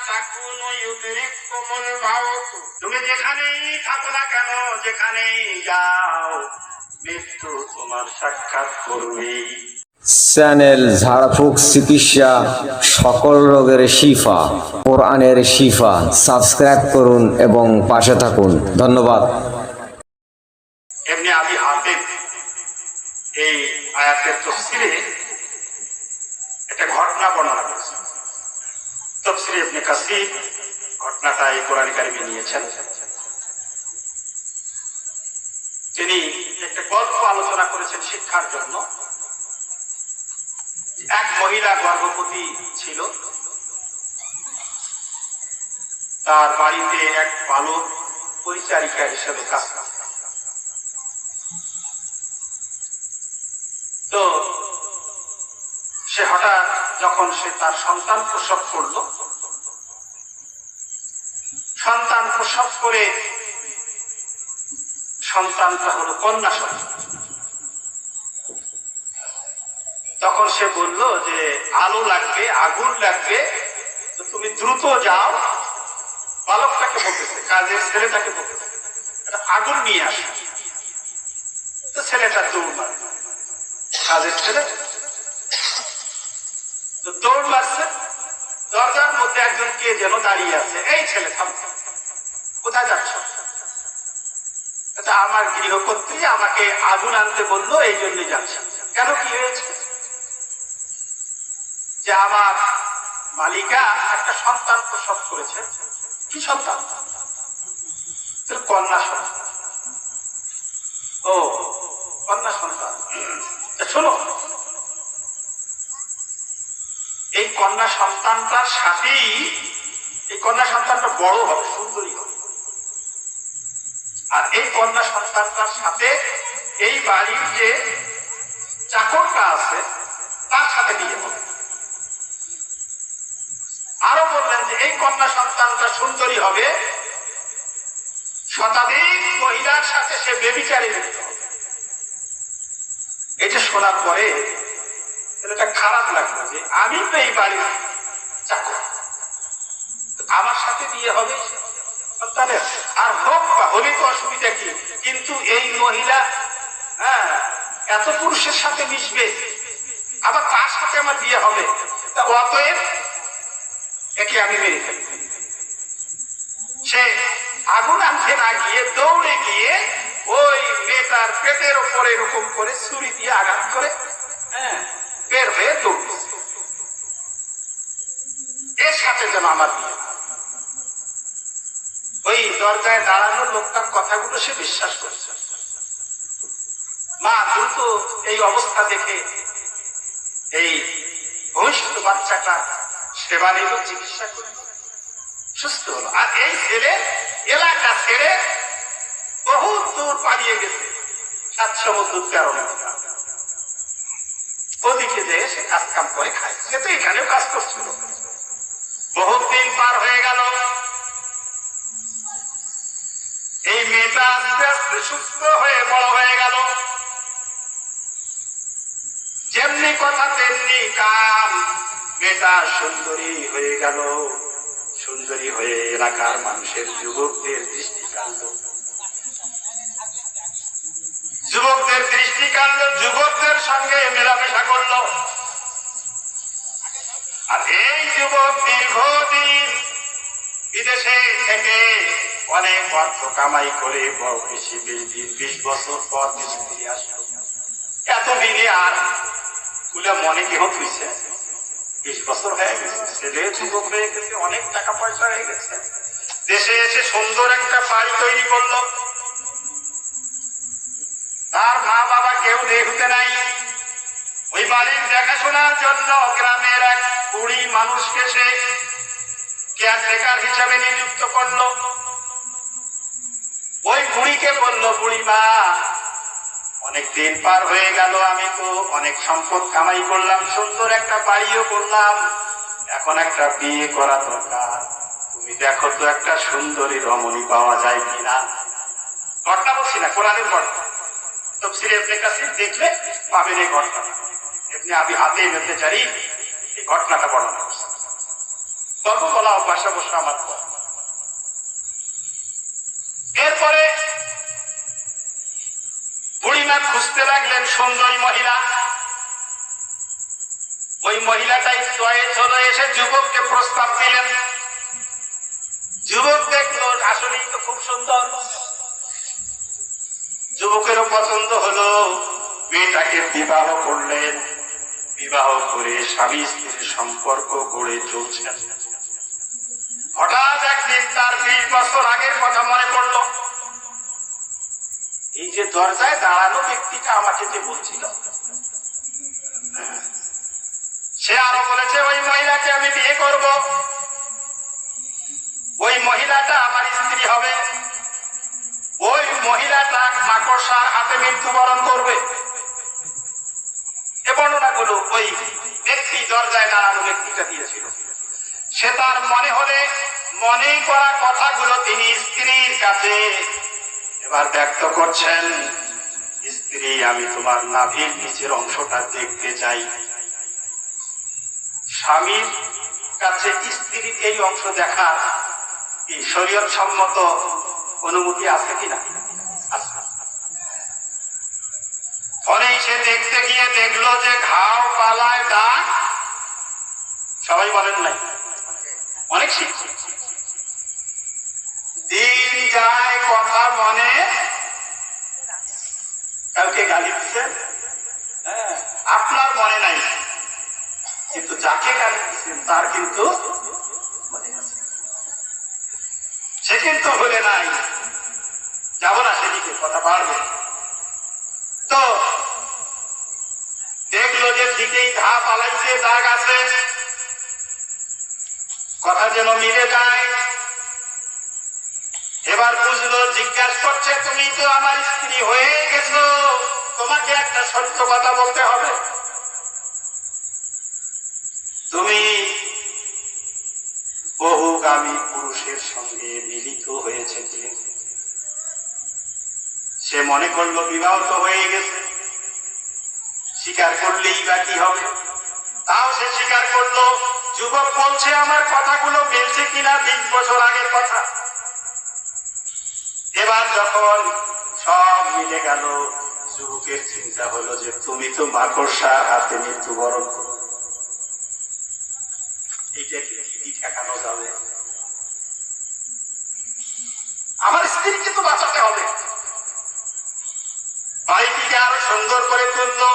তাকুনু ইউদরিকুমুল মাউত, তুমি যেখানেই থাকো না কেন, যেখানেই যাও, মৃত্যু তোমার সাক্ষাৎ করবে। চ্যানেল ঝাড়ফুঁক চিকিৎসা, সকল রোগের শিফা, কোরআনের শিফা। সাবস্ক্রাইব করুন এবং পাশে থাকুন। ধন্যবাদ। এমনি আবি হাতিম এই আয়াতের তাফসীরে একটা ঘটনা বর্ণনা করেছেন। তাফসীরে ইবনে কাসীর ঘটনাটা এই কোরআন কারিমে নিয়েছেন। তিনি একটা গল্প আলোচনা করেছেন শিক্ষার জন্য। এক মহিলা গর্ভবতী ছিল, তার বাড়িতে এক বালক পরিচারিকা হিসেবে কাজ করত। তো সে হঠাৎ যখন সে তার সন্তান প্রসব করল, সন্তান প্রসব করে সন্তানটা হলো কন্যা সন্তান। তখন সে বলল যে আলো লাগবে, আগুন লাগবে, তো তুমি দ্রুত যাও। বালকটাকে বলতেছে, কাজের ছেলেটাকে বলতেছে, আগুন নিয়ে আসো। তো ছেলেটা দৌড় মারে, কাজের ছেলে তো দৌড় মারছে। দরজার মধ্যে একজন কে যেন দাঁড়িয়ে আছে। এই ছেলে থাম, কোথায় যাচ্ছ? আমার গৃহকর্ত্রী আমাকে আগুন আনতে বললো, এই জন্য যাচ্ছে। কেন, কি হয়েছে? যে আমার মালিকা একটা সন্তান প্রসব করেছে। কি সন্তান? কন্যা সন্তান। ও, কন্যা সন্তান। শোনো, এই কন্যা সন্তানটার সাথেই, এই কন্যা সন্তানটা বড় হবে, সুন্দরী হবে, আর এই কন্যা সন্তানটার সাথে এই বাড়ির যে চাকরটা আছে তার সাথে বিয়ে হবে। আরো বললেন যে এই কন্যা সন্তানটা সুন্দরী হবে, শতাধিক মহিলার সাথে সে ব্যভিচারে লিপ্ত হবে। এটা শোনার পরে ছেলেটা খারাপ লাগলো যে আমি তো এই বাড়ির চাকর, আমার সাথে বিয়ে হবে সন্তানের। আর হোক বা হলে তো অসুবিধা কি, কিন্তু এই মহিলা এত পুরুষের সাথে মিশবে, আবার তার সাথে আমার বিয়ে হবে, তা অতএব একে আমি মেরে ফেলি। সে আগুন আনতে না গিয়ে দৌড়ে গিয়ে ওই মেয়েটার পেটের ওপরে এরকম করে ছুরি দিয়ে আঘাত করে বের হয়ে দৌড়। এর সাথে যেন আমার বিয়ে। ওই দরজায় দাঁড়ানো লোকটার কথাগুলো সে বিশ্বাস করছে। মা দ্রুত এই অবস্থা দেখে এই ভবিষ্যৎ বাচ্চাটা সেবা নিল, চিকিৎসা করে সুস্থ হলো। আর এই ছেলে এলাকা ছেড়ে বহুত দূর পালিয়ে গেছে, 7 সমুদ্র 13 নৌকা। ওদিকে যেয়ে সে কাজ কাম করে খায়। সে তো এখানেও কাজ করছিল। বহুত দিন পার হয়ে গেল। এই মেয়েটা আস্তে আস্তে সুস্থ হয়ে বড় হয়ে গেল। যেমনি কথা তেমনি কাম। মেয়েটা সুন্দরী হয়ে গেল। সুন্দরী হয়ে এলাকার মানুষের যুবকদের দৃষ্টি কাড়ল। যুবকদের সঙ্গে মেলামেশা করলো। আর এই যুবক দীর্ঘদিন বিদেশে থেকে অনেক অর্থ কামাই করে বেশি 20 বছর পর দেশে ফিরে আসলো। এতদিনে আর মনে কেহ থুইছে, 20 বছর হয়ে গেছে, ছেলে যুবক হয়ে গেছে, অনেক টাকা পয়সা হয়ে গেছে। দেশে এসে সুন্দর একটা বাড়ি তৈরি করলো। তার মা বাবা কেউ দেখতে নাই। ওই বাড়ির দেখাশোনার জন্য গ্রামের এক বুড়ি মানুষকে সে কেয়ারটেকার হিসাবে নিযুক্ত করলো। ওই বুড়িকে বলল, বুড়ি মা, অনেক দিন পার হয়ে গেল, আমি তো অনেক সম্পদ কামাই করলাম, সুন্দর একটা বাড়িও করলাম, এখন একটা বিয়ে করা দরকার। তুমি দেখো তো একটা সুন্দরী রমণী পাওয়া যায় কিনা। ঘটনা বলছি না, কোরআনের ঘটনা। তাফসীরে ইবনে কাসীর দেখলে পাবেন এই ঘটনা। ইবনে আবি হাতিম ইবনে জারীর এই ঘটনাটা বর্ণনা করছেন। গল্প বলা অভ্যাস অবশ্য আমার কম। এরপরে বুড়িমা খুঁজতে লাগলেন সুন্দরী মহিলা। ওই মহিলাটাই চলে এসে যুবককে প্রস্তাব দিলেন। যুবক দেখলো আসলেই তো খুব সুন্দর, যুবকেরও পছন্দ হলো, মেয়েটাকে বিবাহ করলেন। বিবাহ করে স্বামী স্ত্রীর সম্পর্ক গড়ে চলছেন। হঠাৎ একদিন তার 20 বছর আগের কথা মনে পড়ল। এই যে দরজায় দাঁড়ানো ব্যক্তিটা আমাকে যে বলছিল, সে আরো বলেছে ওই মহিলাকে আমি বিয়ে করব, ওই মহিলাটা আমার স্ত্রী হবে, ওই মহিলাটা মাকড়সার হাতে মৃত্যুবরণ করবে। এ বর্ণনাগুলো ওই ব্যক্তি দরজায় দাঁড়ানো ব্যক্তিটা দিয়েছিল। সে তার মনে করা কথাগুলো তিনি স্ত্রীর কাছে এবার ব্যক্ত করছেন। স্ত্রী, আমি তোমার নাভির নিচের অংশটা দেখতে চাই। স্বামীর কাছে স্ত্রীর এই অংশ দেখার কি শরীয়ত সম্মত অনুমতি আছে কিনা? ফলেই সে দেখতে গিয়ে দেখলো যে ঘাও পালায় দাগ। সবাই বলেন নাই? অনেক শিখছে। দিন যায় কথা মনে, কালকে গালি দিচ্ছেন, আপনার মনে নাই, কিন্তু যাকে গালি দিচ্ছেন তার কিন্তু মনে আছে। সে কিন্তু হলে নাই, যাব না সেদিকে, কথা বাড়বে। তো দেখলো যে ঠিকই ঘা পালাইছে, দাগ আছে, কথা যেন মিলে যায়। এবার বুঝলো, জিজ্ঞাসা করছে, তুমি তো আমার স্ত্রী হয়ে গেছো, তোমাকে একটা সত্য কথা বলতে হবে। তুমি বহুগামী পুরুষের সঙ্গে মিলিত হয়েছে কি? সে মনে করলো বিবাহ তো হয়ে গেছে, স্বীকার করলেই বা কি হবে। তাও সে স্বীকার করলো। যুবক বলছে, আমার কথাগুলো মিলছে কিনা 20 বছর আগের কথা। এবার যখন সব মিলে গেল, যুবকের চিন্তা হলো যে তুমি তো মাকড়সার হাতে মৃত্যুবরণ করো, এইটা কি ঠেকানো যাবে? আমার স্ত্রীকে তো বাঁচাতে হবে। বাড়িটিকে আরো সুন্দর করে তুললো।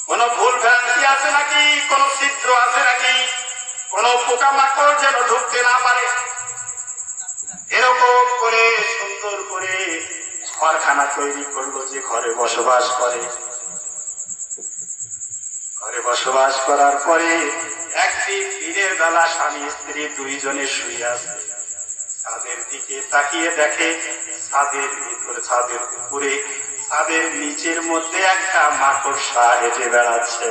কোন ভুল ভ্রান্তি আছে নাকি, কোন ছিদ্র আছে নাকি, কোন পোকামাকড় যেন ঢুকতে না পারে, এরকম করে সুন্দর করে ঘরখানা তৈরি করলো যে ঘরে বসবাস করে। ঘরে বসবাস করার পরে একদিন দিনের বেলা স্বামী স্ত্রী দুইজনে শুয়ে আছে। ছাদের দিকে তাকিয়ে দেখে ছাদের ভিতরে, ছাদের উপরে, ছাদের নিচের মধ্যে একটা মাকড়সা হেঁটে বেড়াচ্ছে।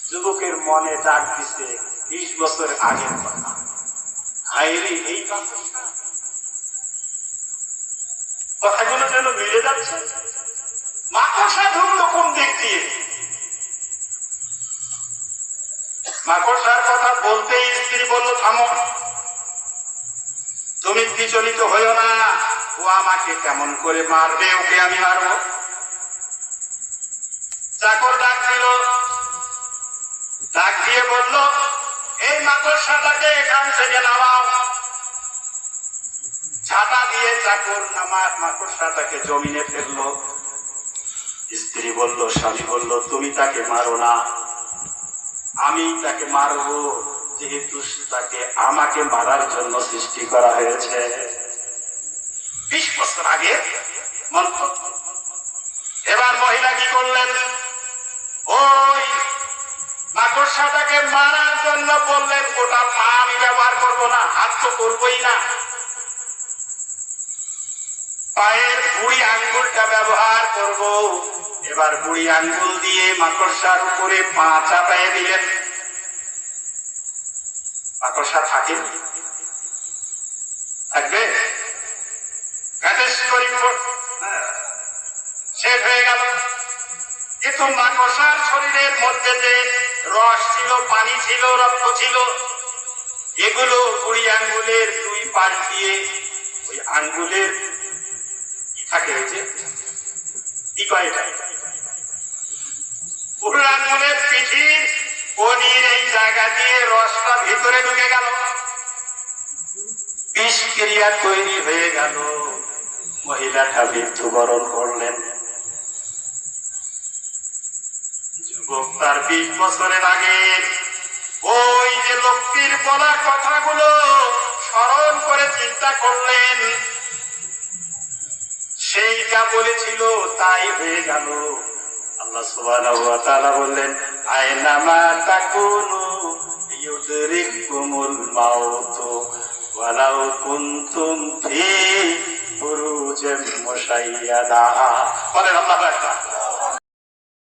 যুবকের মনে ডাক দিছে 20 বছর আগের কথা। হায়রে, এই মাকড়সা, কথাগুলো যেন মিলে যাচ্ছে। মাকড়সা ঢুকলো কোন দিক দিয়ে? মাকড়সার কথা বলতেই স্ত্রী বলল, থামো, তুমি বিচলিত হইও না, ও আমাকে কেমন করে মারবে, ওকে আমি মারবো। চাকর ডাক দিল, ডাক দিয়ে বলল, এই মাকড়সাটাকে এখান থেকে নামাও। ছাতা দিয়ে চাকর মাকড়সাটাকে জমিনে ফেললো। স্ত্রী বলল, স্বামী বলল, তুমি তাকে মারো না, আমি তাকে মারবো, যেহেতু তাকে আমাকে মারার জন্য সৃষ্টি করা হয়েছে। 20 বছর আগে মন্ত্র। এবার মহিলা কি করলেন? ওই মাকড়সাটাকে মারার জন্য বললেন, ওটা পা আমি ব্যবহার করবো না, হাত তো করবোই না, পায়ের বুড়ি আঙ্গুলটা ব্যবহার করব। এবার বুড়ি আঙ্গুল দিয়ে মাকড়সার উপরে পা চাপাইয়ে দিলেন। মাকড়সা থাকে, থাকবে, শেষ হয়ে গেল। কিন্তু মাকড়সার শরীরের মধ্যে যে রস ছিল, পানি ছিল, রক্ত ছিল, এগুলো কুড়ি আঙ্গুলের দুই পাশ দিয়ে ওই আঙ্গুলের কি থাকে হয়েছে কি কয় এটা পুরো আঙ্গুলের পিঠির কনির এই জায়গা দিয়ে রসটা ভিতরে ঢুকে গেল, বিষক্রিয়া তৈরি হয়ে গেল, মহিলাটা মৃত্যুবরণ করলেন। যুবক তার 20 বছরের আগে ওই যে লোকটির বলা কথাগুলো স্মরণ করে চিন্তা করলেন, সেইটা বলেছিল তাই হয়ে গেল। আল্লাহ সুবহানাহু ওয়া তাআলা বললেন, আয়নামা তাকুনু ইউদরিকুমুল মাউত ওয়ালাউ কুনতুম ফি বুরুজিম মুশাইয়াদা। বলেন আল্লাহু আকবার।